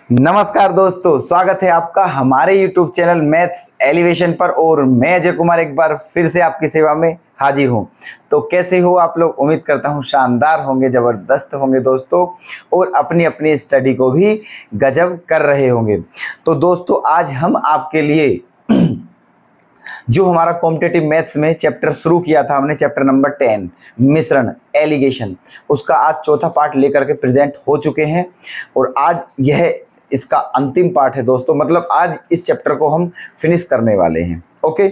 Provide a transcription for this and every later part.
नमस्कार दोस्तों, स्वागत है आपका हमारे YouTube चैनल मैथ्स एलिवेशन पर। और मैं अजय कुमार एक बार फिर से आपकी सेवा में हाजिर हूं। तो कैसे हो आप लोग? उम्मीद करता हूं शानदार होंगे, ज़बरदस्त होंगे दोस्तों, और अपनी अपनी स्टडी को भी गजब कर रहे होंगे। तो दोस्तों आज हम आपके लिए जो हमारा कॉम्पिटेटिव मैथ्स में चैप्टर शुरू किया था हमने, चैप्टर नंबर 10 मिश्रण एलिगेशन, उसका आज चौथा पार्ट लेकर के प्रेजेंट हो चुके हैं। और आज यह इसका अंतिम पार्ट है दोस्तों, मतलब आज इस चैप्टर को हम फिनिश करने वाले हैं। ओके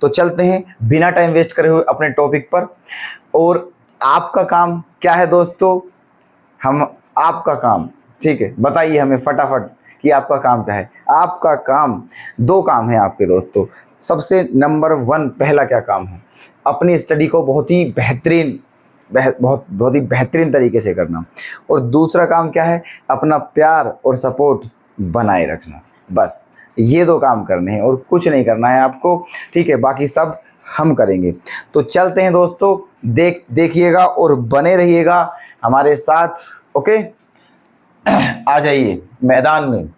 तो चलते हैं बिना टाइम वेस्ट करे हुए अपने टॉपिक पर। और आपका काम क्या है दोस्तों? आपका काम, ठीक है, बताइए हमें फटाफट कि आपका काम क्या है। आपका काम, दो काम है आपके दोस्तों। सबसे नंबर 1 पहला क्या काम है? अपनी स्टडी को बहुत ही बेहतरीन तरीके से करना। और दूसरा काम क्या है? अपना प्यार और सपोर्ट बनाए रखना। बस ये दो काम करने हैं और कुछ नहीं करना है आपको, ठीक है? बाकी सब हम करेंगे। तो चलते हैं दोस्तों, देखिएगा और बने रहिएगा हमारे साथ। ओके आ जाइए मैदान में।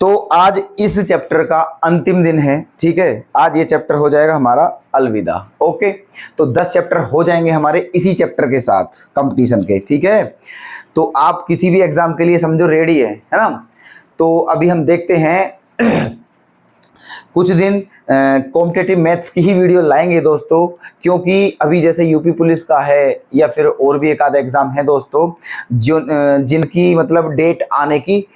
तो आज इस चैप्टर का अंतिम दिन है, ठीक है? आज ये चैप्टर हो जाएगा हमारा अलविदा। ओके तो 10 चैप्टर हो जाएंगे हमारे इसी चैप्टर के साथ कंपटीशन के, ठीक है? तो आप किसी भी एग्जाम के लिए समझो रेडी है ना? तो अभी हम देखते हैं कुछ दिन कॉम्पिटेटिव मैथ्स की ही वीडियो लाएंगे दोस्तों, क्योंकि अभी जैसे यूपी पुलिस का है या फिर और भी एक आधा एग्जाम है दोस्तों, जो जिनकी मतलब डेट आने की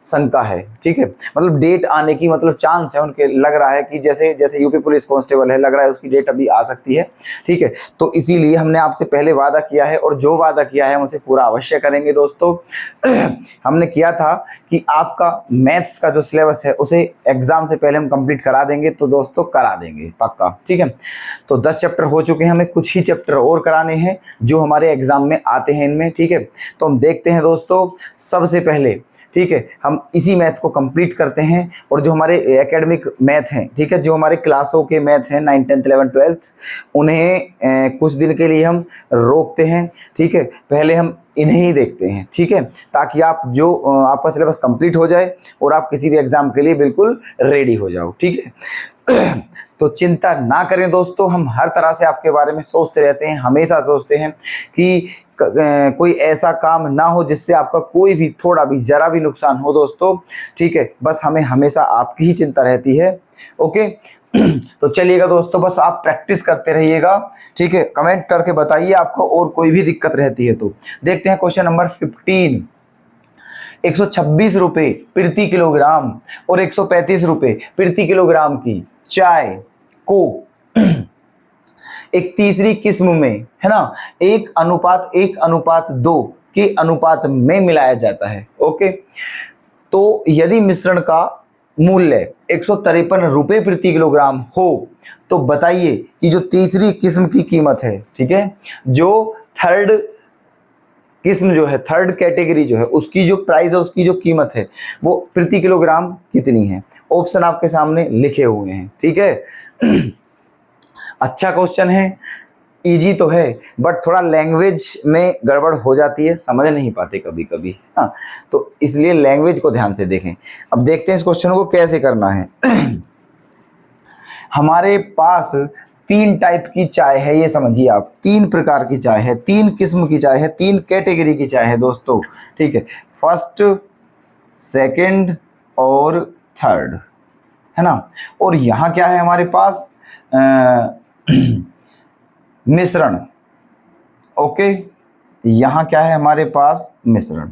शंका है, ठीक है? मतलब डेट आने की मतलब चांस है उनके, लग रहा है कि जैसे यूपी पुलिस कांस्टेबल है, लग रहा है उसकी डेट अभी आ सकती है, ठीक है? तो इसीलिए हमने आपसे पहले वादा किया है, और जो वादा किया है उसे पूरा अवश्य करेंगे दोस्तों। हमने किया था कि आपका मैथ्स का जो सिलेबस है उसे एग्जाम से पहले हम कंप्लीट करा देंगे, तो दोस्तों करा देंगे पक्का, ठीक है? तो 10 चैप्टर हो चुके हैं, हमें कुछ ही चैप्टर और कराने हैं जो हमारे एग्जाम में आते हैं इनमें, ठीक है? तो हम देखते हैं दोस्तों, सबसे पहले, ठीक है, हम इसी मैथ को कंप्लीट करते हैं। और जो हमारे एकेडमिक मैथ हैं, ठीक है, जो हमारे क्लासों के मैथ हैं 9th 10th 11th 12th, उन्हें कुछ दिन के लिए हम रोकते हैं, ठीक है? पहले हम इन्हें ही देखते हैं, ठीक है? ताकि आपका सिलेबस कंप्लीट हो जाए और आप किसी भी एग्जाम के लिए बिल्कुल रेडी हो जाओ, ठीक है? तो चिंता ना करें दोस्तों, हम हर तरह से आपके बारे में सोचते रहते हैं, हमेशा सोचते हैं कि कोई ऐसा काम ना हो जिससे आपका कोई भी थोड़ा भी जरा भी नुकसान हो दोस्तों, ठीक है? बस हमें हमेशा आपकी ही चिंता रहती है। ओके तो चलिएगा दोस्तों, बस आप प्रैक्टिस करते रहिएगा, ठीक है? कमेंट करके बताइए आपको और कोई भी दिक्कत रहती है तो। देखते हैं क्वेश्चन नंबर 15। 126 रुपये प्रति किलोग्राम और 135 रुपये प्रति किलोग्राम की चाय को एक तीसरी किस्म में, है ना, 1:1:2 के अनुपात में मिलाया जाता है। ओके तो यदि मिश्रण का मूल्य 153 रुपये प्रति किलोग्राम हो, तो बताइए कि जो तीसरी किस्म की कीमत है, ठीक है, जो थर्ड किस्म जो है, थर्ड कैटेगरी जो है, उसकी जो प्राइस है, उसकी जो कीमत है, वो प्रति किलोग्राम कितनी है? ऑप्शन आपके सामने लिखे हुए हैं, ठीक है? अच्छा क्वेश्चन है, इजी तो है, बट थोड़ा लैंग्वेज में गड़बड़ हो जाती है, समझ नहीं पाते कभी कभी, हाँ, तो इसलिए लैंग्वेज को ध्यान से देखें। अब देखते हैं इस क्वेश्चन को कैसे करना है। हमारे पास 3 टाइप की चाय है, ये समझिए आप, 3 प्रकार की चाय है, 3 किस्म की चाय है, 3 कैटेगरी की चाय है दोस्तों, ठीक है? फर्स्ट, सेकंड और थर्ड, है ना? और यहाँ क्या है हमारे पास? मिश्रण। ओके यहाँ क्या है हमारे पास? मिश्रण।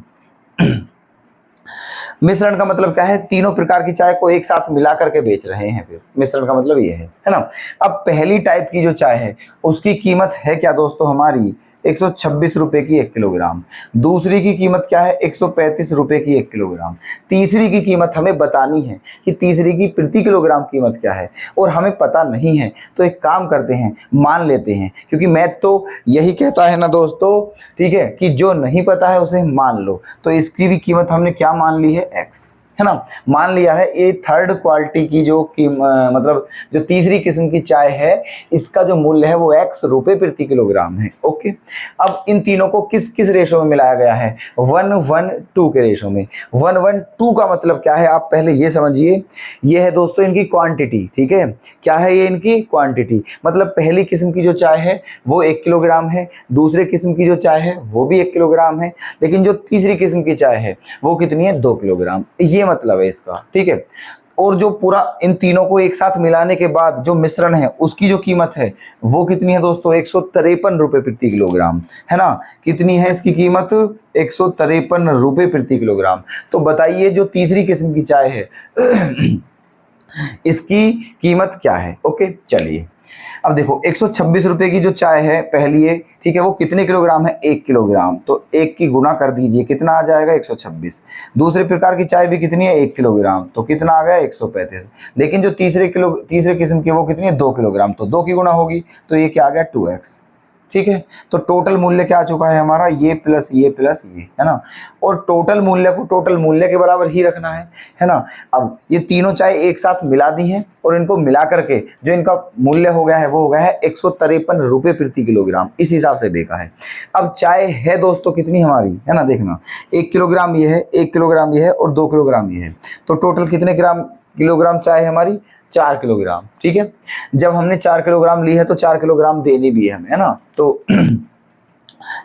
मिश्रण का मतलब क्या है? तीनों प्रकार की चाय को एक साथ मिला करके बेच रहे हैं, फिर मिश्रण का मतलब ये है ना? अब पहली टाइप की जो चाय है उसकी कीमत है क्या दोस्तों? हमारी 126 रुपये की 1 किलोग्राम। दूसरी की कीमत क्या है? 135 रुपये की 1 किलोग्राम। तीसरी की कीमत हमें बतानी है कि तीसरी की प्रति किलोग्राम कीमत क्या है, और हमें पता नहीं है। तो एक काम करते हैं, मान लेते हैं, क्योंकि मैथ तो यही कहता है ना दोस्तों, ठीक है, कि जो नहीं पता है उसे मान लो। तो इसकी भी कीमत हमने क्या मान ली है? x। है ना। मान लिया है ये थर्ड क्वालिटी की मतलब जो तीसरी किस्म की चाय है, इसका जो मूल्य है वो x रुपए प्रति किलोग्राम है। ओके, अब इन तीनों को किस किस रेशो में मिलाया गया है? 1:2 के रेशो में। 1:2 का मतलब क्या है, आप पहले ये समझिए। ये है दोस्तों इनकी क्वांटिटी, ठीक है। क्या है ये? इनकी क्वांटिटी। मतलब पहली किस्म की जो चाय है वो 1 किलोग्राम है, दूसरे किस्म की जो चाय है वो भी 1 किलोग्राम है, लेकिन जो तीसरी किस्म की चाय है वो कितनी है? 2 किलोग्राम। ये मतलब है इसका, ठीक है। और जो पूरा इन तीनों को एक साथ मिलाने के बाद जो मिश्रण है उसकी जो कीमत है वो कितनी है दोस्तों? 153 रुपए प्रति किलोग्राम, है ना। कितनी है इसकी कीमत? 153 रुपए प्रति किलोग्राम। तो बताइए जो तीसरी किस्म की चाय है इसकी कीमत क्या है? ओके, चलिए अब देखो 126 रुपए की जो चाय है पहली है, ठीक है, वो कितने किलोग्राम है? 1 किलोग्राम। तो 1 की गुना कर दीजिए, कितना आ जाएगा? 126। दूसरे प्रकार की चाय भी कितनी है? 1 किलोग्राम। तो कितना आ गया? 135। लेकिन जो तीसरे किस्म की वो कितनी है? 2 किलोग्राम। तो 2 की गुना होगी, तो ये क्या आ गया? 2x। ठीक है, तो टोटल मूल्य क्या आ चुका है हमारा? ये प्लस ये प्लस ये, है ना। और टोटल मूल्य को टोटल मूल्य के बराबर ही रखना है ना। अब ये तीनों चाय एक साथ मिला दी हैं और इनको मिला करके जो इनका मूल्य हो गया है वो हो गया है 153 रुपए प्रति किलोग्राम। इस हिसाब से देखा है। अब चाय है दोस्तों कितनी हमारी, है ना, देखना 1 किलोग्राम ये है, 1 किलोग्राम ये है और 2 किलोग्राम ये है। तो टोटल कितने किलोग्राम चाय है हमारी? 4 किलोग्राम। ठीक है, जब हमने 4 किलोग्राम ली है तो 4 किलोग्राम देनी भी है हमें, है ना। तो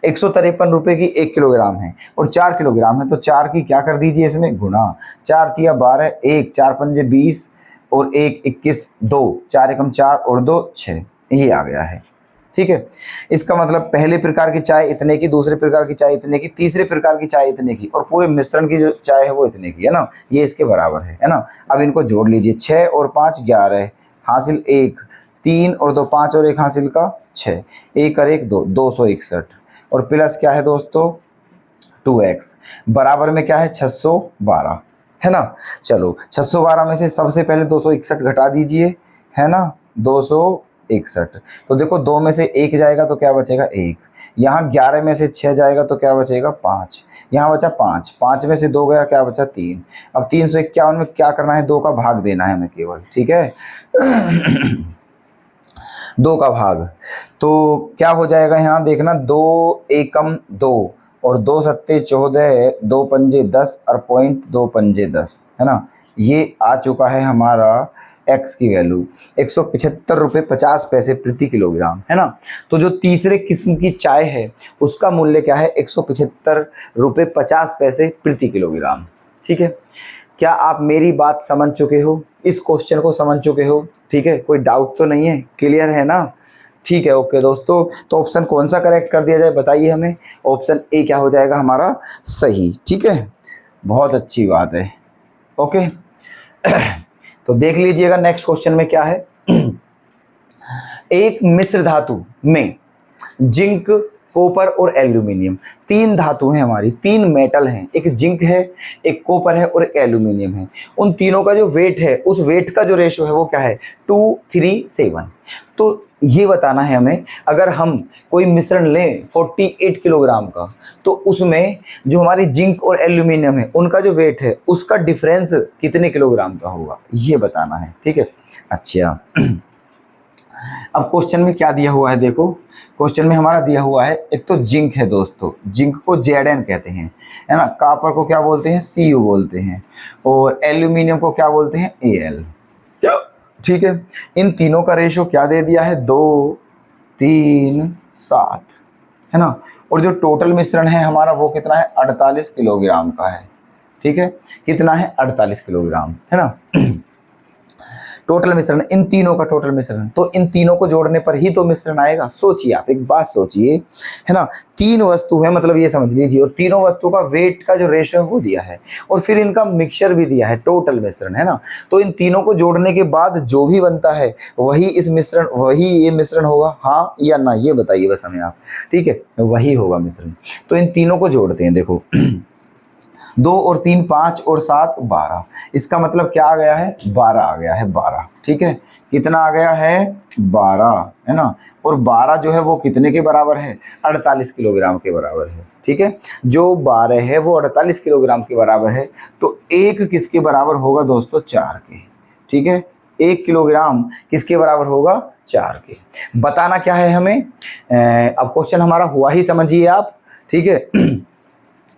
153 रुपए की 1 किलोग्राम है और 4 किलोग्राम है, तो 4 की क्या कर दीजिए इसमें? गुणा। 4 तिया 12, 1 4 पंजे 20 और 1 21, 2 4 एकम 4 और 2 6, ये आ गया है। ठीक है, इसका मतलब पहले प्रकार की चाय इतने की, दूसरे प्रकार की चाय इतने की, तीसरे प्रकार की चाय इतने की और पूरे मिश्रण की जो चाय है वो इतने की, है ना। ये इसके बराबर है ना। अब इनको जोड़ लीजिए, 6 और 5 11 हासिल 1, 3 और 2 5 और 1 हासिल का 6, 1 और 1 2, 261 और प्लस क्या है दोस्तों? 2x बराबर में क्या है? 612, है ना। चलो 612 में से सबसे पहले 261 घटा दीजिए, है ना, 261। तो देखो 2 में से 1 जाएगा तो क्या बचेगा? 1। यहाँ 11 में से 6 जाएगा तो क्या बचेगा? 5। यहाँ बचा 5, 5 में से 2 गया, क्या बचा? 3। अब 351 में क्या करना है? 2 का भाग देना है हमें केवल, ठीक है 2 का भाग। तो क्या हो जाएगा यहाँ देखना, 2 एकम 2 और 2 सत्ते 14, 2 पंजे 10 और पॉइंट 2 पंजे 10, है ना। ये आ चुका है हमारा x की वैल्यू 175 रुपये 50 पैसे प्रति किलोग्राम, है ना। तो जो तीसरे किस्म की चाय है उसका मूल्य क्या है? 175 रुपये 50 पैसे प्रति किलोग्राम। ठीक है, क्या आप मेरी बात समझ चुके हो? इस क्वेश्चन को समझ चुके हो? ठीक है, कोई डाउट तो नहीं है? क्लियर है ना? ठीक है, ओके दोस्तों। तो ऑप्शन कौन सा करेक्ट कर दिया जाए बताइए हमें? ऑप्शन ए क्या हो जाएगा हमारा? सही। ठीक है, बहुत अच्छी बात है। ओके तो देख लीजिएगा नेक्स्ट क्वेश्चन में क्या है। एक मिश्र धातु में जिंक, कॉपर और एल्यूमिनियम, 3 धातु हैं हमारी, 3 मेटल हैं, एक जिंक है, एक कॉपर है और एक एल्यूमिनियम है। उन तीनों का जो वेट है, उस वेट का जो रेशो है वो क्या है? 2:3:7। तो ये बताना है हमें, अगर हम कोई मिश्रण लें 48 किलोग्राम का, तो उसमें जो हमारी जिंक और एल्यूमिनियम है उनका जो वेट है उसका डिफरेंस कितने किलोग्राम का होगा, ये बताना है। ठीक है, अच्छा अब क्वेश्चन में क्या दिया हुआ है देखो। क्वेश्चन में हमारा दिया हुआ है, एक तो जिंक है दोस्तों, जिंक को Zn कहते हैं, है ना। कॉपर को क्या बोलते हैं? Cu बोलते हैं। और एल्यूमिनियम को क्या बोलते हैं? Al। ठीक है, इन तीनों का रेशो क्या दे दिया है? 2:3:7, है ना। और जो टोटल मिश्रण है हमारा वो कितना है? 48 किलोग्राम का है। ठीक है, कितना है? 48 किलोग्राम, है ना। टोटल मिश्रण, इन तीनों का टोटल मिश्रण, तो इन तीनों को जोड़ने पर ही तो मिश्रण आएगा। सोचिए आप, एक बात सोचिए, है ना। 3 वस्तु है, मतलब ये समझ लीजिए, और तीनों वस्तु का वेट का जो रेशो है वो दिया है और फिर इनका मिक्सचर भी दिया है, टोटल मिश्रण, है ना। तो इन तीनों को जोड़ने के बाद जो भी बनता है वही ये मिश्रण होगा, हाँ या ना, ये बताइए बस हमें आप। ठीक है, वही होगा मिश्रण। तो इन तीनों को जोड़ते हैं, देखो 2 और 3 5 और 7 12। इसका मतलब क्या आ गया है, 12 आ गया है, 12। ठीक है, कितना आ गया है, 12, है ना। और 12 जो है वो कितने के बराबर है, 48 किलोग्राम के बराबर है। ठीक है, जो 12 है वो 48 किलोग्राम के बराबर है। तो एक किसके बराबर होगा दोस्तों, 4 के। ठीक है, 1 किलोग्राम किसके बराबर होगा, 4 के। बताना क्या है हमें, अब क्वेश्चन हमारा हुआ ही समझिए आप। ठीक है,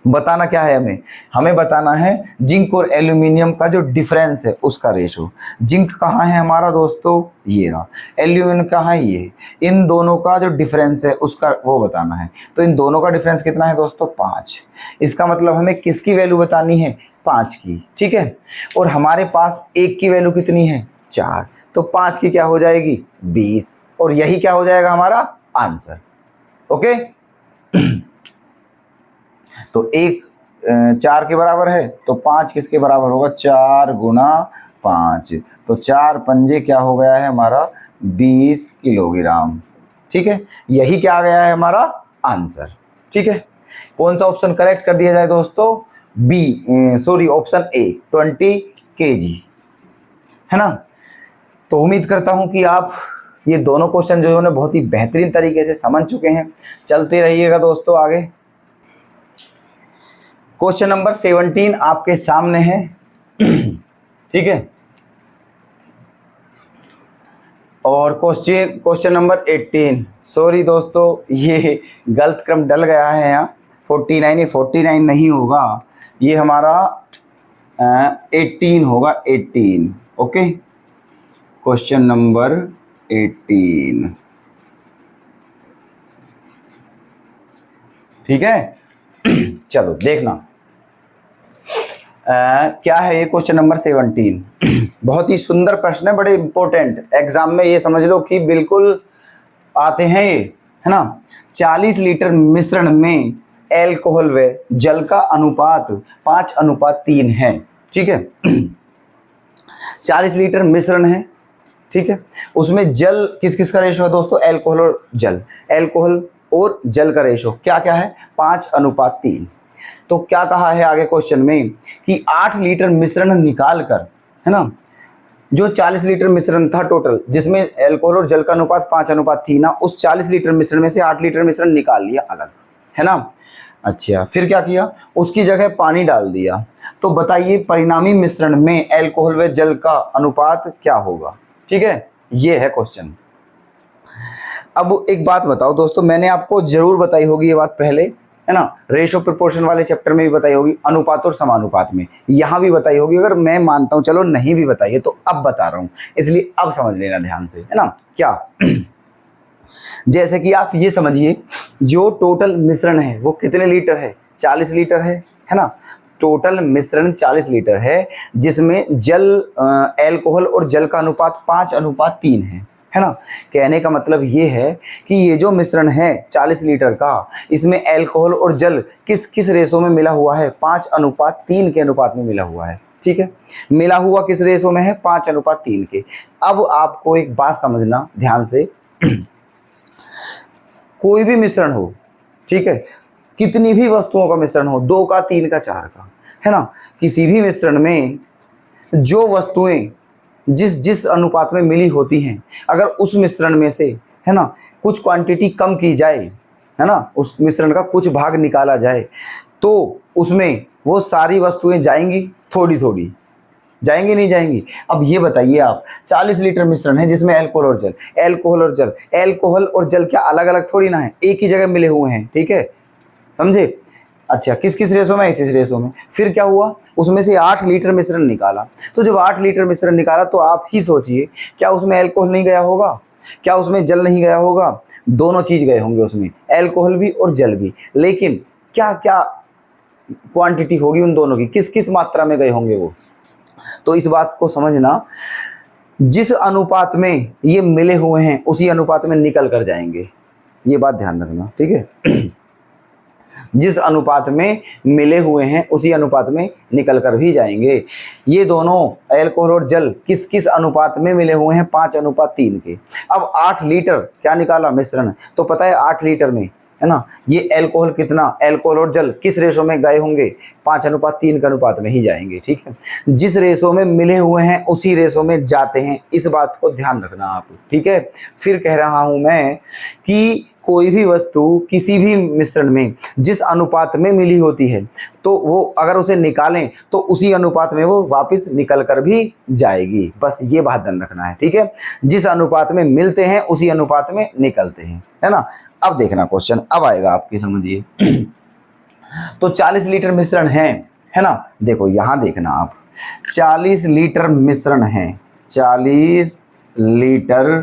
बताना क्या है हमें, हमें बताना है जिंक और एल्यूमिनियम का जो डिफरेंस है उसका रेशो। जिंक कहाँ है हमारा दोस्तों, ये रहा। एल्यूमिनियम कहाँ है, ये। इन दोनों का जो डिफरेंस है उसका वो बताना है। तो इन दोनों का डिफरेंस कितना है दोस्तों, 5। इसका मतलब हमें किसकी वैल्यू बतानी है, 5 की। ठीक है, और हमारे पास एक की वैल्यू कितनी है, 4। तो 5 की क्या हो जाएगी, 20। और यही क्या हो जाएगा हमारा आंसर। ओके, तो 1 4 के बराबर है, तो 5 किसके बराबर होगा, 4 गुना 5। तो 4 पंजे क्या हो गया है हमारा, 20 किलोग्राम। ठीक है, यही क्या आ गया है हमारा आंसर। ठीक है, कौन सा ऑप्शन करेक्ट कर दिया जाए दोस्तों, ऑप्शन ए 20 kg, है ना। तो उम्मीद करता हूं कि आप ये दोनों क्वेश्चन जो है बहुत ही बेहतरीन तरीके से समझ चुके हैं। चलते रहिएगा दोस्तों आगे। क्वेश्चन नंबर 17 आपके सामने है। ठीक है, और क्वेश्चन नंबर 18, सॉरी दोस्तों ये गलत क्रम डल गया है यहाँ, 49 ये 49 नहीं होगा, ये हमारा 18 होगा, 18। Okay, question number 18। ठीक है, चलो देखना क्या है ये क्वेश्चन नंबर 17। बहुत ही सुंदर प्रश्न है, बड़े इंपॉर्टेंट, एग्जाम में ये समझ लो कि बिल्कुल आते हैं ये, है ना। 40 लीटर मिश्रण में एल्कोहल व जल का अनुपात 5:3 है। ठीक है, 40 लीटर मिश्रण है। ठीक है, उसमें जल किस किस का रेशो है दोस्तों, एल्कोहल और जल। एल्कोहल और जल का रेशो क्या क्या है, 5:3। तो क्या कहा है आगे क्वेश्चन में कि 8 लीटर मिश्रण निकाल कर, है ना, जो 40 लीटर मिश्रण था टोटल, जिसमें एल्कोहल और जल का अनुपात 5:3 ना, उस 40 लीटर मिश्रण में से 8 लीटर मिश्रण निकाल लिया अलग, है ना। अच्छा, फिर क्या किया, उसकी जगह पानी डाल दिया। तो बताइए परिणामी मिश्रण में एल्कोहल व जल का अनुपात क्या होगा। ठीक है, ये है क्वेश्चन। अब एक बात बताओ दोस्तों, मैंने आपको जरूर बताई होगी ये बात पहले, है ना, रेशो प्रोपोर्शन वाले चैप्टर में भी बताई होगी, अनुपात और समानुपात में यहाँ भी बताई होगी। अगर मैं मानता हूँ चलो नहीं भी बताइए तो अब बता रहा हूँ, इसलिए अब समझ लेना ध्यान से, है ना। क्या जैसे कि आप ये समझिए, जो टोटल मिश्रण है वो कितने लीटर है, 40 लीटर है ना। टोटल मिश्रण 40 लीटर है, जिसमें जल एल्कोहल और जल का अनुपात 5:3 है ना। कहने का मतलब ये है कि ये जो मिश्रण है 40 लीटर का, इसमें एल्कोहल और जल किस किस रेशो में मिला हुआ है, 5:3 के अनुपात में मिला हुआ है। ठीक है, मिला हुआ किस रेशो में है, 5:3 के। अब आपको एक बात समझना ध्यान से, कोई भी मिश्रण हो, ठीक है, कितनी भी वस्तुओं का मिश्रण हो, 2 का, 3 का, 4 का, है ना, किसी भी मिश्रण में जो वस्तुएं जिस जिस अनुपात में मिली होती हैं, अगर उस मिश्रण में से, है ना, कुछ क्वांटिटी कम की जाए, है ना, उस मिश्रण का कुछ भाग निकाला जाए, तो उसमें वो सारी वस्तुएं जाएंगी, थोड़ी थोड़ी जाएंगी, नहीं जाएंगी। अब ये बताइए आप, 40 लीटर मिश्रण है जिसमें एल्कोहल और जल, एल्कोहल और जल, एल्कोहल और जल क्या अलग अलग थोड़ी ना है, एक ही जगह मिले हुए हैं। ठीक है, समझे। अच्छा, किस किस रेशो में, इस रेशो में। फिर क्या हुआ, उसमें से 8 लीटर मिश्रण निकाला। तो जब 8 लीटर मिश्रण निकाला तो आप ही सोचिए, क्या उसमें एल्कोहल नहीं गया होगा, क्या उसमें जल नहीं गया होगा, दोनों चीज गए होंगे उसमें, एल्कोहल भी और जल भी। लेकिन क्या क्या क्वांटिटी होगी उन दोनों की, किस किस मात्रा में गए होंगे वो। तो इस बात को समझना, जिस अनुपात में ये मिले हुए हैं उसी अनुपात में निकल कर जाएंगे, ये बात ध्यान रखना। ठीक है, जिस अनुपात में मिले हुए हैं उसी अनुपात में निकल कर भी जाएंगे। ये दोनों एल्कोहल और जल किस किस अनुपात में मिले हुए हैं, 5:3 के। अब 8 लीटर क्या निकाला मिश्रण, तो पता है 8 लीटर में है ना। ये अल्कोहल कितना, अल्कोहल और जल किस रेशो में गए होंगे, 5:3 के अनुपात में ही जाएंगे, ठीक है। जिस रेशो में मिले हुए हैं उसी रेशो में जाते हैं, इस बात को ध्यान रखना आप, ठीक है। फिर कह रहा हूं मैं कि कोई भी वस्तु किसी भी मिश्रण में जिस अनुपात में मिली होती है तो वो अगर उसे निकालें तो उसी अनुपात में वो वापस निकल कर भी जाएगी, बस ये बात ध्यान रखना है, ठीक है। जिस अनुपात में मिलते हैं उसी अनुपात में निकलते हैं, है ना। अब देखना क्वेश्चन, अब आएगा आपकी, समझिए। तो 40 लीटर मिश्रण है ना। देखो यहां देखना आप, 40 लीटर मिश्रण है, 40 लीटर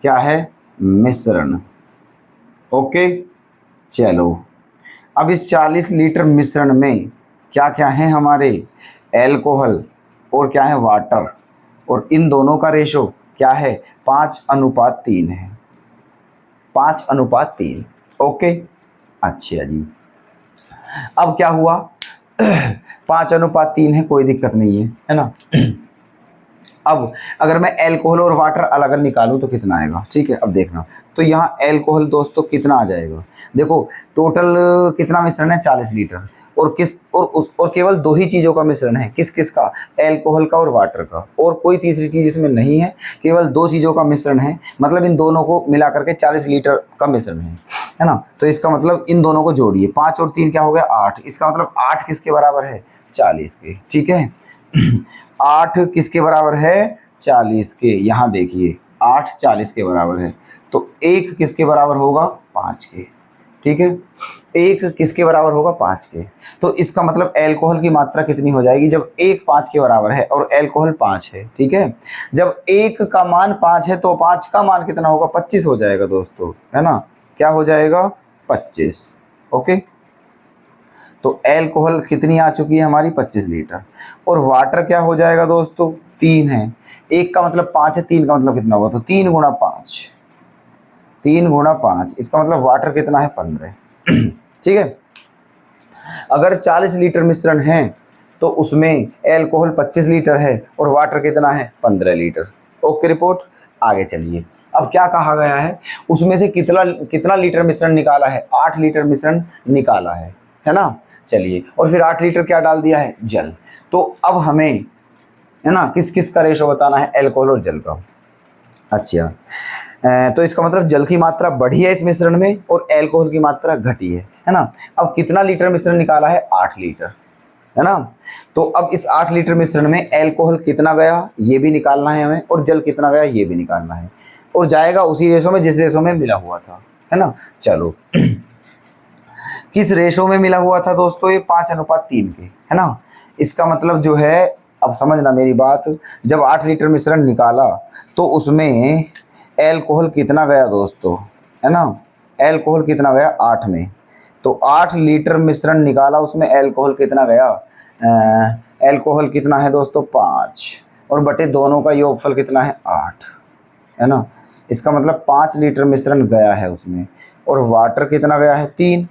क्या है, मिश्रण। ओके, चलो अब इस 40 लीटर मिश्रण में क्या क्या है हमारे, एल्कोहल और क्या है, वाटर, और इन दोनों का रेशो क्या है, 5:3 है, 5:3। ओके, अच्छा जी। अब क्या हुआ, 5:3 है, कोई दिक्कत नहीं है ना। अब अगर मैं एल्कोहल और वाटर अलग अलग निकालूं तो कितना आएगा, ठीक है। अब देखना, तो यहाँ एल्कोहल दोस्तों कितना आ जाएगा, देखो टोटल कितना मिश्रण है, 40 लीटर, और केवल दो ही चीज़ों का मिश्रण है, किस किस का, एल्कोहल का और वाटर का, और कोई तीसरी चीज़ इसमें नहीं है, केवल दो चीज़ों का मिश्रण है, मतलब इन दोनों को मिला करके 40 लीटर का मिश्रण है ना। तो इसका मतलब इन दोनों को जोड़िए, 5 और 3 क्या हो गया, 8, इसका मतलब 8 किसके बराबर है, 40 के, ठीक है। 8 किसके बराबर है, 40 के, यहाँ देखिए 8 40 के बराबर है, तो 1 किसके बराबर होगा, 5 के, ठीक है। 1 किसके बराबर होगा, 5 के। तो इसका मतलब एल्कोहल की मात्रा कितनी हो जाएगी, जब 1 5 के बराबर है और एल्कोहल 5 है, ठीक है। जब 1 का मान 5 है तो 5 का मान कितना होगा, 25 हो जाएगा दोस्तों, है ना। क्या हो जाएगा, 25। ओके, तो एल्कोहल कितनी आ चुकी है हमारी, 25 लीटर, और वाटर क्या हो जाएगा दोस्तों, 3 है, 1 का मतलब 5 है, 3 का मतलब कितना होगा, तो 3 गुणा 5, 3 गुणा 5, इसका मतलब वाटर कितना है, 15, ठीक है। अगर 40 लीटर मिश्रण है तो उसमें एल्कोहल 25 लीटर है और वाटर कितना है, 15 लीटर। ओके रिपोर्ट, आगे चलिए। अब क्या कहा गया है, उसमें से कितना कितना लीटर मिश्रण निकाला है, 8 लीटर मिश्रण निकाला है ना। चलिए, और फिर 8 लीटर क्या डाल दिया है, जल। तो अब हमें, है ना, किस किस का रेशो बताना है, एल्कोहल और जल का। अच्छा, तो इसका मतलब जल की मात्रा बढ़ी है इस मिश्रण में और एल्कोहल की मात्रा घटी है ना। अब कितना लीटर मिश्रण निकाला है, 8 लीटर, है ना। तो अब इस 8 लीटर मिश्रण में एल्कोहल कितना गया ये भी निकालना है हमें, और जल कितना गया ये भी निकालना है, और जाएगा उसी रेशो में जिस रेशो में मिला हुआ था, है ना। चलो, किस रेशो में मिला हुआ था दोस्तों, ये 5:3 के, है ना। इसका मतलब जो है, अब समझना मेरी बात, जब 8 लीटर मिश्रण निकाला तो उसमें एल्कोहल कितना गया दोस्तों, है ना। एल्कोहल कितना गया, 8 में, तो 8 लीटर मिश्रण निकाला, उसमें एल्कोहल कितना गया, एल्कोहल कितना है दोस्तों, 5, और बटे दोनों का योगफल कितना है, 8, है ना। इसका मतलब 5 लीटर मिश्रण गया है उसमें, और वाटर कितना गया है, 3,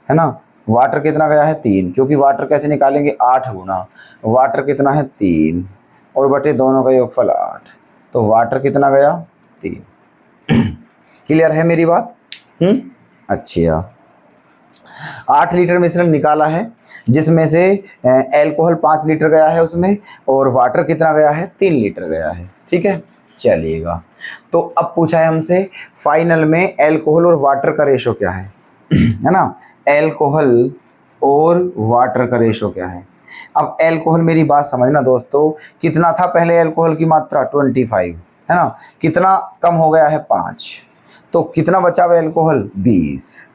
है ना। वाटर कितना गया है, 3, क्योंकि वाटर कैसे निकालेंगे, 8 गुना वाटर कितना है, 3, और बटे दोनों का योगफल 8, तो वाटर कितना गया, 3। क्लियर है मेरी बात, अच्छा। 8 लीटर मिश्रण निकाला है जिसमें से एल्कोहल 5 लीटर गया है उसमें, और वाटर कितना गया है, 3 लीटर गया है, ठीक है। चलिएगा, तो अब पूछा है हमसे फाइनल में एल्कोहल और वाटर का रेशो क्या है, है ना। एल्कोहल और वाटर का रेशो क्या है। अब एल्कोहल, मेरी बात समझना दोस्तों, कितना था पहले एल्कोहल की मात्रा, 25, है ना। कितना कम हो गया है, 5, तो कितना बचा हुआ एल्कोहल, 20,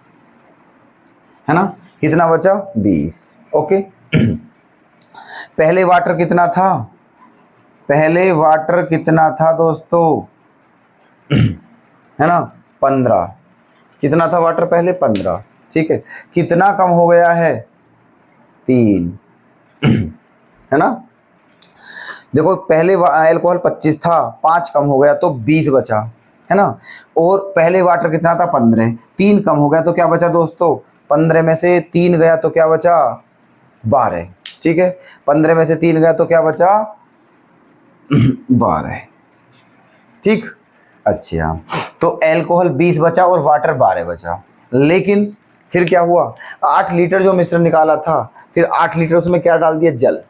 है ना। कितना बचा, 20। ओके, पहले वाटर कितना था, पहले वाटर कितना था दोस्तों, है ना, 15, कितना था वाटर पहले, 15, ठीक है। कितना कम हो गया है, 3, है ना। देखो पहले एल्कोहल 25 था, 5 कम हो गया तो 20 बचा, है ना। और पहले वाटर कितना था, 15, 3 कम हो गया तो क्या बचा दोस्तों, 15 में से 3 गया तो क्या बचा, 12, ठीक है। 15 में से 3 गया तो क्या बचा, 12, ठीक। अच्छा, तो एल्कोहल 20 बचा और वाटर 12 बचा। लेकिन फिर क्या हुआ, 8 लीटर जो मिश्रण निकाला था, फिर 8 लीटर उसमें क्या डाल दिया, जल।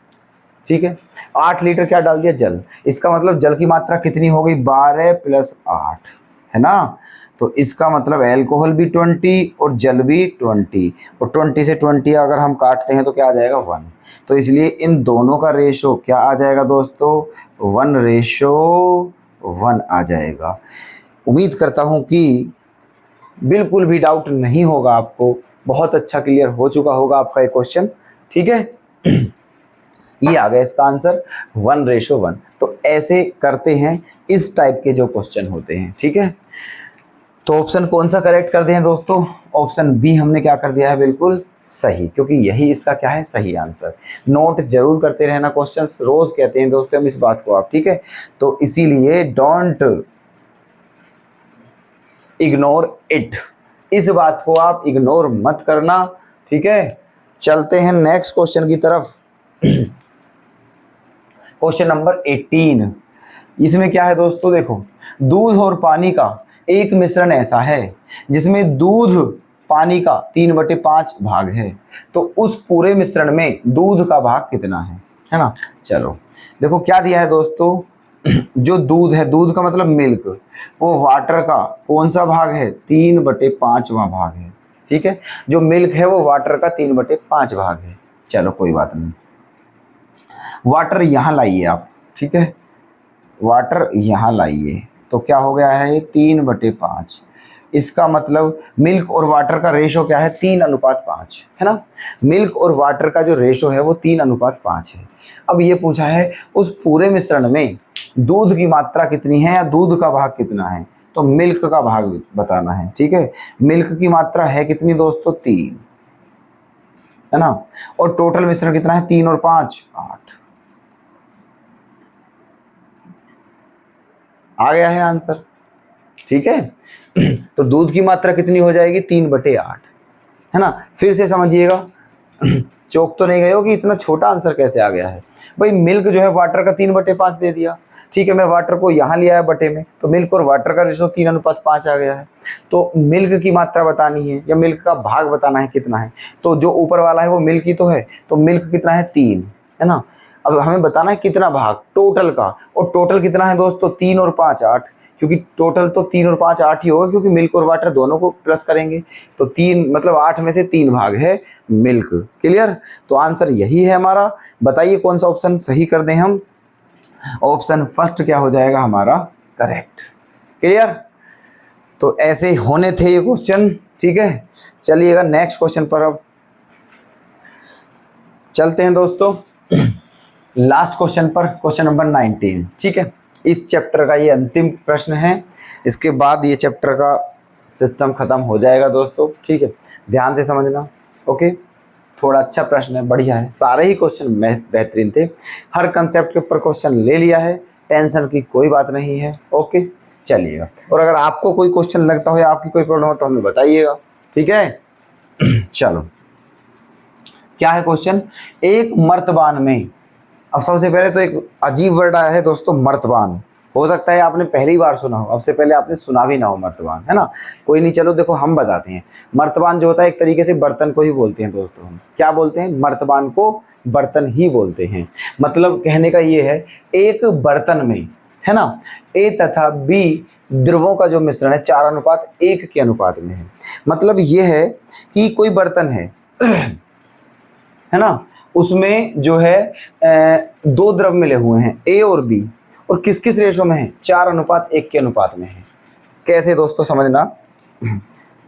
ठीक है, 8 लीटर क्या डाल दिया, जल। इसका मतलब जल की मात्रा कितनी हो गई, 12 + 8, है ना। तो इसका मतलब एल्कोहल भी 20 और जल भी 20, और 20 से 20 अगर हम काटते हैं तो क्या आ जाएगा, 1। तो इसलिए इन दोनों का रेशो क्या आ जाएगा दोस्तों, 1:1 आ जाएगा। उम्मीद करता हूँ कि बिल्कुल भी डाउट नहीं होगा आपको, बहुत अच्छा क्लियर हो चुका होगा आपका ये क्वेश्चन। ठीक है, ये आ गया इसका आंसर 1:1। तो ऐसे करते हैं, इस टाइप के जो क्वेश्चन होते हैं। ठीक है, तो ऑप्शन कौन सा करेक्ट कर दिए हैं दोस्तों, ऑप्शन बी हमने क्या कर दिया है, बिल्कुल सही, क्योंकि यही इसका क्या है, सही आंसर। नोट जरूर करते रहना क्वेश्चंस, रोज कहते हैं दोस्तों हम इस बात को आप। ठीक है, तो इसीलिए डोंट इग्नोर इट, इस बात को आप इग्नोर मत करना। ठीक है, चलते हैं नेक्स्ट क्वेश्चन की तरफ। क्वेश्चन नंबर 18, इसमें क्या है दोस्तों, देखो, दूध और पानी का एक मिश्रण ऐसा है जिसमें दूध पानी का 3/5 भाग है, तो उस पूरे मिश्रण में दूध का भाग कितना है ना। चलो देखो क्या दिया है दोस्तों, जो दूध है, दूध का मतलब मिल्क, वो वाटर का कौन सा भाग है, 3/5वां भाग है। ठीक है, जो मिल्क है वो वाटर का 3/5 भाग है। चलो कोई बात नहीं, वाटर यहाँ लाइए आप। ठीक है, वाटर यहाँ लाइए, तो क्या हो गया है, 3/5। इसका मतलब मिल्क और वाटर का रेशो क्या है, 3:5, है ना। मिल्क और वाटर का जो रेशो है वो 3:5 है। अब ये पूछा है उस पूरे मिश्रण में दूध की मात्रा कितनी है या दूध का भाग कितना है, तो मिल्क का भाग बताना है। ठीक है, मिल्क की मात्रा है कितनी दोस्तों, 3, है ना। और टोटल मिश्रण कितना है, 3 और 5 8। आ गया है आंसर। ठीक है, तो दूध की मात्रा कितनी हो जाएगी, 3/8, है ना। फिर से समझिएगा, चौक तो नहीं गए हो कि इतना छोटा आंसर कैसे आ गया है। भाई मिल्क जो है वाटर का 3/5 दे दिया। ठीक है, मैं वाटर को यहाँ लिया है बटे में, तो मिल्क और वाटर का रेशो 3:5 आ गया है। तो मिल्क की मात्रा बतानी है या मिल्क का भाग बताना है कितना है, तो जो ऊपर वाला है वो मिल्क ही तो है, तो मिल्क कितना है, 3, है ना। अब हमें बताना है कितना भाग टोटल का, और टोटल कितना है दोस्तों, 3 और 5 8, क्योंकि टोटल तो 3 और 5 8 ही होगा, क्योंकि मिल्क और वाटर दोनों को प्लस करेंगे, तो 3 मतलब 8 में से 3 भाग है मिल्क। क्लियर, तो आंसर यही है हमारा। बताइए कौन सा ऑप्शन सही कर दें हम, ऑप्शन फर्स्ट क्या हो जाएगा हमारा, करेक्ट। क्लियर, तो ऐसे होने थे ये क्वेश्चन। ठीक है, चलिएगा नेक्स्ट क्वेश्चन पर अब चलते हैं दोस्तों, लास्ट क्वेश्चन पर, क्वेश्चन नंबर 19। ठीक है, इस चैप्टर का ये अंतिम प्रश्न है, इसके बाद ये चैप्टर का सिस्टम खत्म हो जाएगा दोस्तों। ठीक है, ध्यान से समझना। ओके, थोड़ा अच्छा प्रश्न है, बढ़िया है, सारे ही क्वेश्चन बेहतरीन थे, हर कंसेप्ट के ऊपर क्वेश्चन ले लिया है, टेंशन की कोई बात नहीं है। ओके, चलिएगा, और अगर आपको कोई क्वेश्चन लगता हो या आपकी कोई प्रॉब्लम हो तो हमें बताइएगा। ठीक है, चलो क्या है क्वेश्चन, एक मर्तबान में, अब सबसे पहले तो एक अजीब वर्ड आया है दोस्तों, मर्तबान। हो सकता है आपने पहली बार सुना हो, अब से पहले आपने सुना भी ना हो मर्तबान, है ना। कोई नहीं, चलो देखो हम बताते हैं। मर्तबान जो होता है एक तरीके से बर्तन को ही बोलते हैं दोस्तों, हम क्या बोलते हैं, मर्तबान को बर्तन ही बोलते हैं। मतलब कहने का ये है, एक बर्तन में, है ना, ए तथा बी द्रवों का जो मिश्रण है 4:1 के अनुपात में है। मतलब ये है कि कोई बर्तन है है ना, उसमें जो है 2 द्रव मिले हुए हैं, ए और बी, और किस किस रेशो में है, 4:1 के अनुपात में है। कैसे दोस्तों समझना,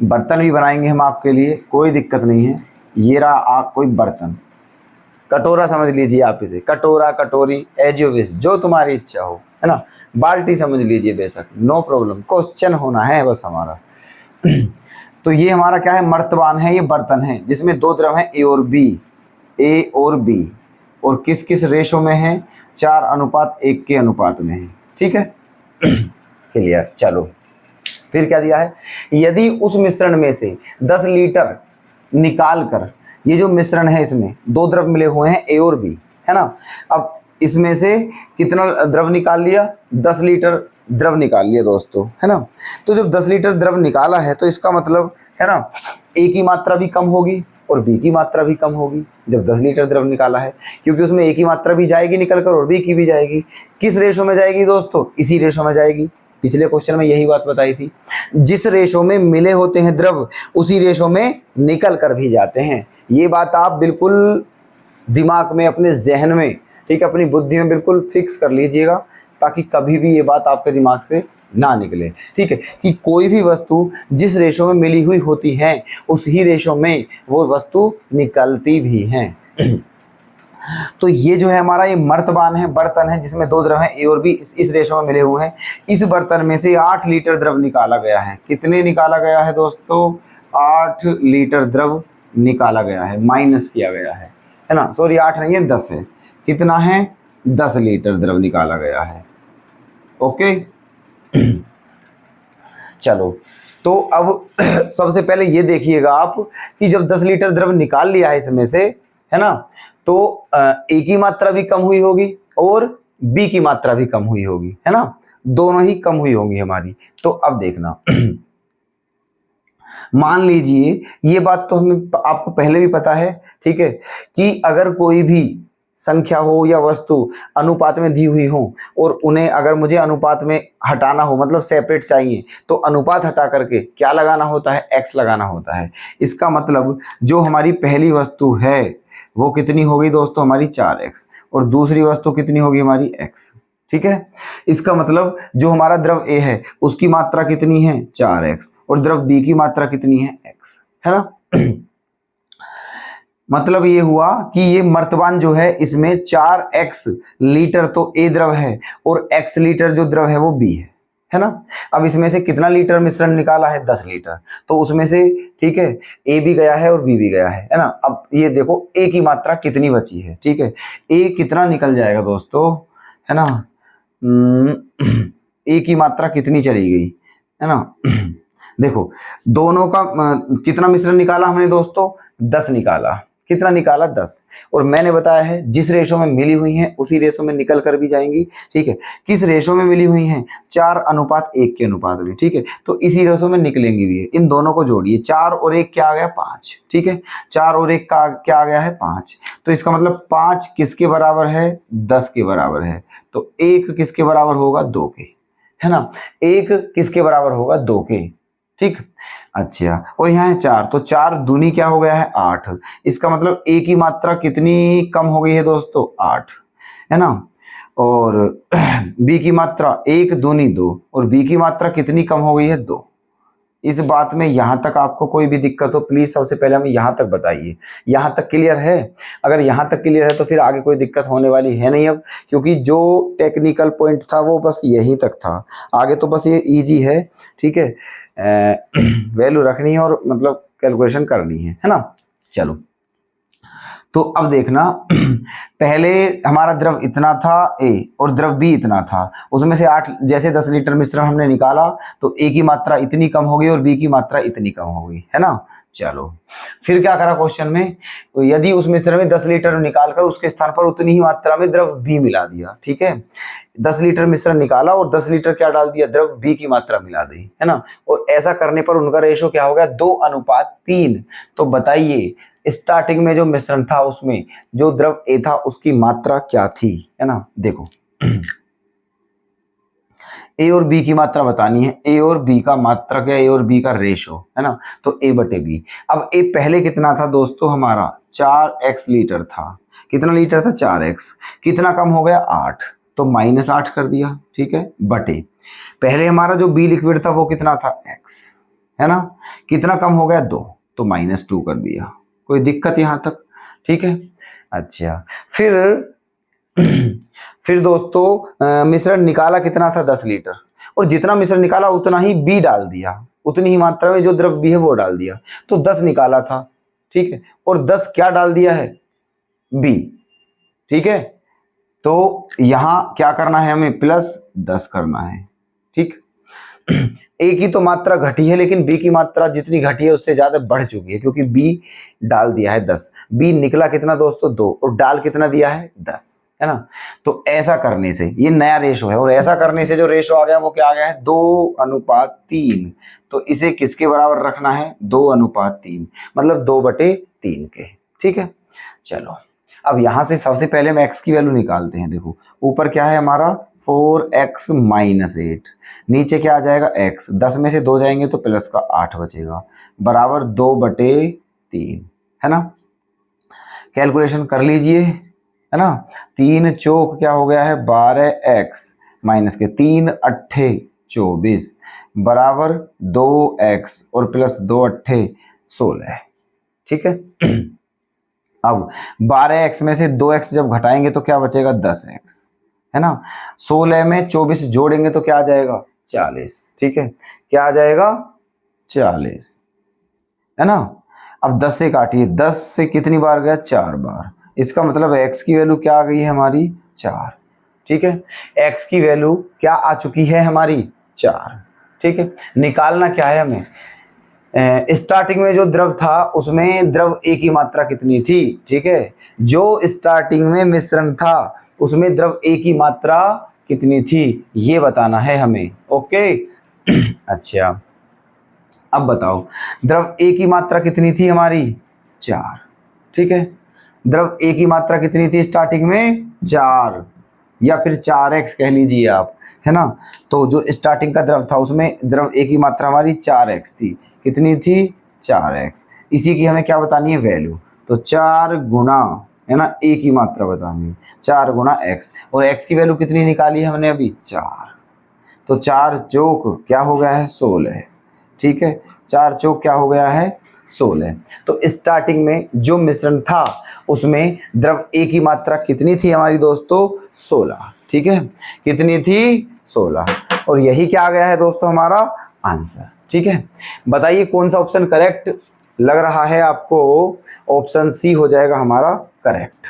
बर्तन भी बनाएंगे हम आपके लिए, कोई दिक्कत नहीं है। ये रहा आप कोई बर्तन, कटोरा समझ लीजिए आप इसे, कटोरा कटोरी एज यू विश, जो तुम्हारी इच्छा हो, है ना। बाल्टी समझ लीजिए बेशक, नो प्रॉब्लम, क्वेश्चन होना है बस हमारा। तो ये हमारा क्या है, मर्तबान है, ये बर्तन है जिसमें 2 द्रव हैं, ए और बी, ए और बी, और किस किस रेशो में है, 4:1 के अनुपात में है। ठीक है, क्लियर। चलो फिर क्या दिया है, यदि उस मिश्रण में से 10 लीटर निकाल कर, ये जो मिश्रण है इसमें 2 द्रव मिले हुए हैं, ए और बी, है ना। अब इसमें से कितना द्रव निकाल लिया, 10 लीटर द्रव निकाल लिया दोस्तों, है ना। तो जब 10 लीटर द्रव निकाला है तो इसका मतलब है ना। ए की मात्रा भी कम होगी और बी की मात्रा भी कम होगी जब 10 लीटर द्रव निकाला है, क्योंकि उसमें ए की मात्रा भी जाएगी निकल कर और बी की भी जाएगी। किस रेशो में जाएगी दोस्तों? इसी रेशो में जाएगी। पिछले क्वेश्चन में यही बात बताई थी, जिस रेशो में मिले होते हैं द्रव उसी रेशो में निकल कर भी जाते हैं। ये बात आप बिल्कुल दिमाग में, अपने जहन में, ठीक है, अपनी बुद्धि में बिल्कुल फिक्स कर लीजिएगा, ताकि कभी भी ये बात आपके दिमाग से ना निकले, ठीक है, कि कोई भी वस्तु जिस रेशो में मिली हुई होती है उसी रेशो में वो वस्तु निकलती भी है। तो ये जो है हमारा ये मर्तबान है, बर्तन है जिसमें 2 द्रव हैं ए और बी, इस रेशो में मिले हुए हैं। इस बर्तन में से 8 लीटर द्रव निकाला गया है। कितने निकाला गया है दोस्तों? 8 लीटर द्रव निकाला गया है, माइनस किया गया है ना, सॉरी 8 नहीं है 10 है। कितना है? 10 लीटर द्रव निकाला गया है। ओके चलो, तो अब सबसे पहले ये देखिएगा आप कि जब 10 लीटर द्रव निकाल लिया है इसमें से, है ना, तो ए की मात्रा भी कम हुई होगी और बी की मात्रा भी कम हुई होगी, है ना, दोनों ही कम हुई होंगी हमारी। तो अब देखना मान लीजिए, ये बात तो हमें आपको पहले भी पता है, ठीक है, कि अगर कोई भी संख्या हो या वस्तु अनुपात में दी हुई हो और उन्हें अगर मुझे अनुपात में हटाना हो, मतलब सेपरेट चाहिए, तो अनुपात हटा करके क्या लगाना होता है? x लगाना होता है। इसका मतलब जो हमारी पहली वस्तु है वो कितनी होगी दोस्तों? हमारी 4x, और दूसरी वस्तु कितनी होगी? हमारी x, ठीक है। इसका मतलब जो हमारा द्रव A है उसकी मात्रा कितनी है? 4x, और द्रव B की मात्रा कितनी है? x, है ना। मतलब ये हुआ कि ये मर्तबान जो है इसमें 4x लीटर तो A द्रव है और x लीटर जो द्रव है वो B है ना। अब इसमें से कितना लीटर मिश्रण निकाला है? 10 लीटर। तो उसमें से, ठीक है, A भी गया है और B भी गया है ना। अब ये देखो A की मात्रा कितनी बची है, ठीक है, A कितना निकल जाएगा दोस्तों, है ना, A की मात्रा कितनी चली गई, है ना। देखो दोनों का कितना मिश्रण निकाला हमने दोस्तों? 10 निकाला। कितना निकाला? 10। और मैंने बताया है जिस रेशो में मिली हुई हैं उसी रेशो में निकल कर भी जाएंगी, ठीक है। किस रेशो में मिली हुई हैं? 4:1 के अनुपात में, ठीक है, तो इसी रेशो में निकलेंगी भी। इन दोनों को जोड़िए, 4 और 1 क्या आ गया? 5, ठीक है, 4 और 1 का क्या आ गया है? 5। तो इसका मतलब 5 किसके बराबर है? 10 के बराबर है। तो 1 किसके बराबर होगा? 2 के, है ना। 1 किसके बराबर होगा? 2 के, ठीक। अच्छा, और यहाँ है 4, तो 4 दूनी क्या हो गया है? 8। इसका मतलब A की मात्रा कितनी कम हो गई है दोस्तों? 8, है ना। और B की मात्रा 1 दूनी 2, और B की मात्रा कितनी कम हो गई है? 2। इस बात में यहाँ तक आपको कोई भी दिक्कत हो प्लीज सबसे पहले हमें यहाँ तक बताइए। यहाँ तक क्लियर है? अगर यहाँ तक क्लियर है तो फिर आगे कोई दिक्कत होने वाली है नहीं अब, क्योंकि जो टेक्निकल पॉइंट था वो बस यहीं तक था, आगे तो बस ये इजी है, ठीक है, वैल्यू रखनी है और मतलब कैलकुलेशन करनी है ना। चलो, तो अब देखना पहले हमारा द्रव इतना था A और द्रव B इतना था, उसमें से 8 जैसे 10 लीटर मिश्रण हमने निकाला तो A की मात्रा इतनी कम हो गई और B की मात्रा इतनी कम हो गई, है ना। चलो फिर क्या करा क्वेश्चन में, यदि उस मिश्रण में 10 लीटर निकाल कर उसके स्थान पर उतनी ही मात्रा में द्रव B मिला दिया, ठीक है, 10 लीटर मिश्रण निकाला और 10 लीटर क्या डाल दिया? द्रव B की मात्रा मिला दी, है ना। और ऐसा करने पर उनका रेशो क्या हो गया? 2:3। तो बताइए स्टार्टिंग में जो मिश्रण था उसमें जो द्रव A था उसकी मात्रा क्या थी, है ना। देखो A और B की मात्रा बतानी है, A और B का मात्रा क्या? A और B का रेशो, है ना, तो A/B। अब A पहले कितना था दोस्तों? हमारा 4x लीटर था। कितना लीटर था? 4x। कितना कम हो गया? 8, तो -8 कर दिया, ठीक है, बटे पहले हमारा जो B लिक्विड था वो कितना था? x, है ना। कितना कम हो गया? 2, तो -2 कर दिया। कोई दिक्कत यहाँ तक? ठीक है। अच्छा, फिर दोस्तों मिश्रण निकाला कितना था? 10 लीटर, और जितना मिश्रण निकाला उतना ही B डाल दिया, उतनी ही मात्रा में जो द्रव B है वो डाल दिया, तो 10 निकाला था, ठीक है, और 10 क्या डाल दिया है? B, ठीक है। तो यहां क्या करना है हमें? +10 करना है, ठीक। A की तो मात्रा घटी है लेकिन B की मात्रा जितनी घटी है उससे ज्यादा बढ़ चुकी है, क्योंकि B डाल दिया है 10। B निकला कितना दोस्तों? 2, और डाल कितना दिया है? 10, है ना। तो ऐसा करने से ये नया रेशो है, और ऐसा करने से जो रेशो आ गया वो क्या आ गया है, 2:3। तो इसे किसके बराबर रखना है, 2:3, मतलब 2/3 के। ठीक है, चलो अब यहां से सबसे पहले हम x की वैल्यू निकालते हैं। देखो ऊपर क्या है हमारा 4x - 8, नीचे क्या आ जाएगा x, 10 में से 2 जाएंगे तो प्लस का 8 बचेगा, बराबर 2/3, है ना। कैलकुलेशन कर लीजिए, है ना। 3 चौक क्या हो गया है 12x माइनस के 3 अट्ठे 24 बराबर 2x और प्लस 2 अट्ठे 16। ठीक है। अब 12x में से 2x जब घटाएंगे तो क्या बचेगा 10x, है ना। 16 में 24 जोड़ेंगे तो क्या आ जाएगा 40। ठीक है, क्या आ जाएगा 40, है ना। अब 10 से काटिए, 10 से कितनी बार गया 4 बार, इसका मतलब x की वैल्यू क्या आ गई है हमारी 4। ठीक है, x की वैल्यू क्या आ चुकी है हमारी 4। ठीक है, निकालना क्या है हमें, स्टार्टिंग में जो द्रव था उसमें द्रव ए की मात्रा कितनी थी। ठीक है, जो स्टार्टिंग में मिश्रण था उसमें द्रव ए की मात्रा कितनी थी ये बताना है हमें। ओके अच्छा अब बताओ द्रव ए की मात्रा कितनी थी हमारी 4। ठीक है, द्रव ए की मात्रा कितनी थी स्टार्टिंग में 4, या फिर 4x कह लीजिए आप, है ना। तो जो स्टार्टिंग का द्रव था उसमें द्रव ए की मात्रा हमारी 4x थी, कितनी थी 4x। इसी की हमें क्या बतानी है वैल्यू, तो 4 गुना, है ना, ए की मात्रा बतानी है 4 गुना x, और x की वैल्यू कितनी निकाली है हमने अभी 4। तो 4 चौक क्या हो गया है 16। ठीक है, 4 चौक क्या हो गया है 16। तो स्टार्टिंग में जो मिश्रण था उसमें द्रव ए की मात्रा कितनी थी हमारी दोस्तों 16। ठीक है, कितनी थी 16, और यही क्या आ गया है दोस्तों हमारा आंसर। ठीक है, बताइए कौन सा ऑप्शन करेक्ट लग रहा है आपको। ऑप्शन सी हो जाएगा हमारा करेक्ट।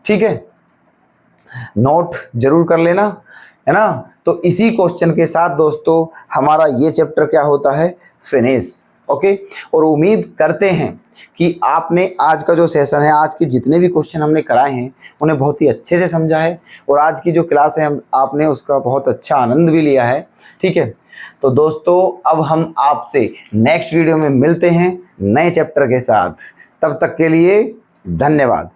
ठीक है, नोट जरूर कर लेना, है ना। तो इसी क्वेश्चन के साथ दोस्तों हमारा ये चैप्टर क्या होता है फिनिश। ओके, और उम्मीद करते हैं कि आपने आज का जो सेशन है, आज के जितने भी क्वेश्चन हमने कराए हैं उन्हें बहुत ही अच्छे से समझा है, और आज की जो क्लास है आपने उसका बहुत अच्छा आनंद भी लिया है। ठीक है, तो दोस्तों अब हम आपसे नेक्स्ट वीडियो में मिलते हैं नए चैप्टर के साथ। तब तक के लिए धन्यवाद।